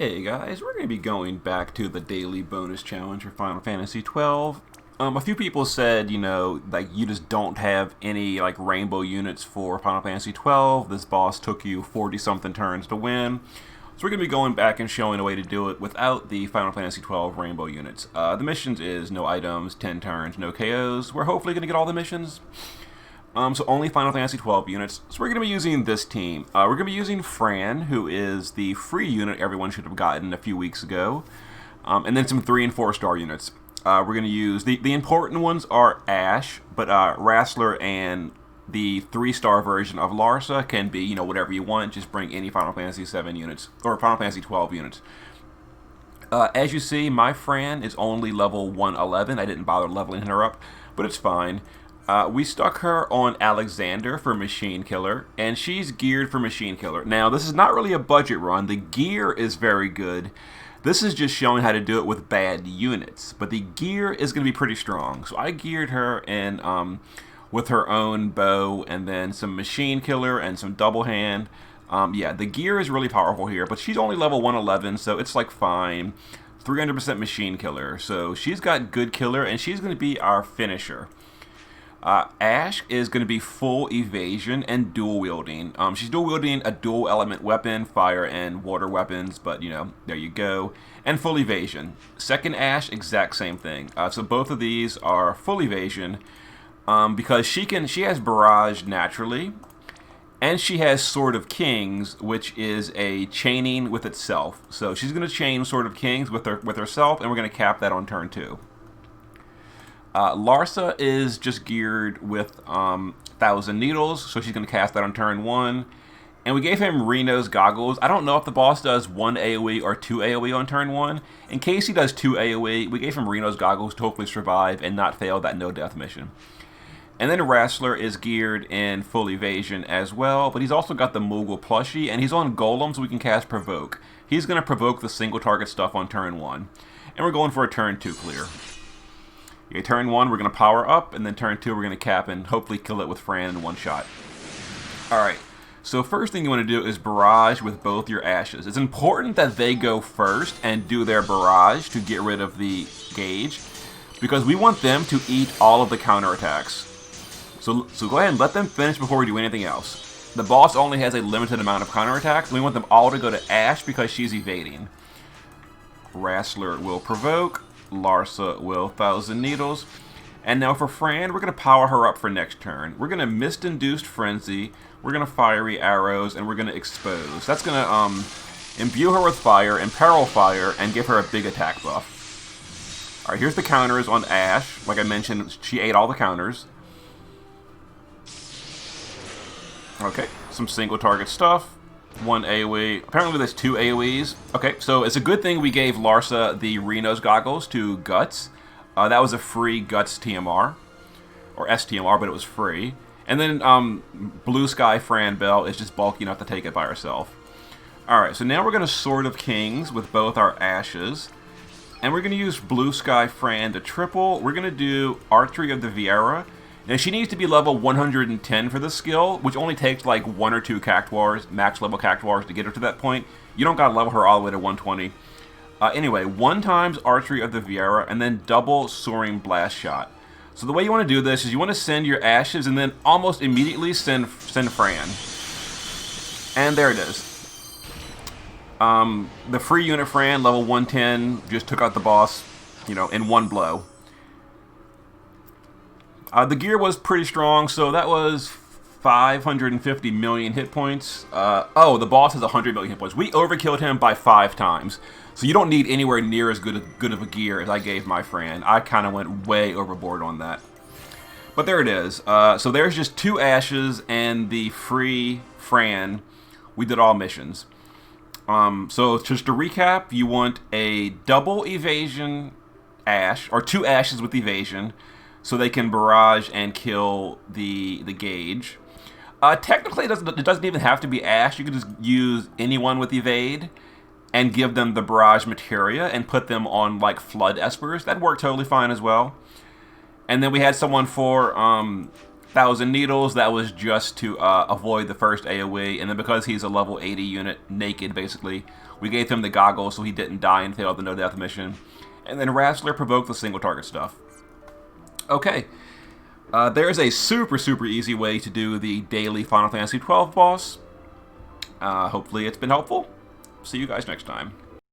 Hey guys, we're going to be going back to the daily bonus challenge for Final Fantasy XII. A few people said, like you just don't have any like rainbow units for Final Fantasy XII. This boss took you 40 something turns to win. So we're going to be going back and showing a way to do it without the Final Fantasy XII rainbow units. The missions is no items, 10 turns, no KOs. We're hopefully going to get all the missions. So only Final Fantasy XII units. So we're going to be using this team. We're going to be using Fran, who is the free unit everyone should have gotten a few weeks ago. And then some 3 and 4 star units. We're going to use... The important ones are Ash, but Wrastler and the 3-star version of Larsa can be, whatever you want. Just bring any Final Fantasy VII units, or Final Fantasy XII units. As you see, my Fran is only level 111. I didn't bother leveling her up, but it's fine. We stuck her on Alexander for Machine Killer, and she's geared for Machine Killer. Now, this is not really a budget run. The gear is very good. This is just showing how to do it with bad units, but the gear is going to be pretty strong. So I geared her in with her own bow, and then some Machine Killer and some Double Hand. Yeah, the gear is really powerful here, but she's only level 111, so it's like fine. 300% Machine Killer, so she's got good killer, and she's going to be our finisher. Ash is going to be full evasion and dual wielding. She's dual wielding a dual element weapon, fire and water weapons, but there you go. And full evasion. Second Ash, exact same thing. So both of these are full evasion because she has barrage naturally, and she has Sword of Kings, which is a chaining with itself. So she's going to chain Sword of Kings with herself, and we're going to cap that on turn 2. Larsa is just geared with 1,000 Needles, so she's going to cast that on turn 1. And we gave him Reno's Goggles. I don't know if the boss does 1 AoE or 2 AoE on turn 1. In case he does 2 AoE, we gave him Reno's Goggles to hopefully survive and not fail that no-death mission. And then Wrastler is geared in full evasion as well, but he's also got the Moogle plushie, and he's on Golem, so we can cast Provoke. He's going to provoke the single target stuff on turn 1. And we're going for a turn 2 clear. Okay, turn 1, we're going to power up, and then turn 2, we're going to cap and hopefully kill it with Fran in one shot. Alright, so first thing you want to do is barrage with both your Ashes. It's important that they go first and do their barrage to get rid of the gauge, because we want them to eat all of the counterattacks. So go ahead and let them finish before we do anything else. The boss only has a limited amount of counterattacks, and we want them all to go to Ash because she's evading. Wrastler will provoke. Larsa will 1,000 Needles. And now for Fran, we're going to power her up for next turn. We're going to Mist-Induced Frenzy, we're going to Fiery Arrows, and we're going to Expose. That's going to imbue her with Fire, Imperil Fire, and give her a big attack buff. Alright, here's the counters on Ash. Like I mentioned, she ate all the counters. Okay, some single target stuff. 1 AoE. Apparently there's 2 AoEs. Okay, so it's a good thing we gave Larsa the Reno's Goggles to Guts. That was a free Guts TMR. Or STMR, but it was free. And then Blue Sky Fran Bell is just bulky enough to take it by herself. Alright, so now we're going to Sword of Kings with both our Ashes. And we're going to use Blue Sky Fran to triple. We're going to do Archery of the Viera. Now, she needs to be level 110 for this skill, which only takes like 1 or 2 Cactuars, max level Cactuars, to get her to that point. You don't gotta level her all the way to 120. Anyway, 1 times Archery of the Viera, and then double Soaring Blast Shot. So the way you want to do this is you want to send your Ashes, and then almost immediately send Fran. And there it is. The free unit Fran, level 110, just took out the boss, in one blow. The gear was pretty strong, so that was 550 million hit points. Oh, the boss has 100 million hit points. We overkilled him by 5 times. So you don't need anywhere near as good of a gear as I gave my Fran. I kind of went way overboard on that. But there it is. So there's just 2 Ashes and the free Fran. We did all missions. So just to recap, you want a double evasion Ash, or 2 Ashes with evasion, so they can barrage and kill the gauge. Technically, it doesn't even have to be Ash. You can just use anyone with evade and give them the barrage materia and put them on like Flood Espers. That'd work totally fine as well. And then we had someone for Thousand Needles, that was just to avoid the first AoE, and then because he's a level 80 unit, naked basically, we gave him the goggles so he didn't die and fail the no-death mission. And then Rassler provoked the single target stuff. Okay, there's a super easy way to do the daily Final Fantasy XII boss. Hopefully it's been helpful. See you guys next time.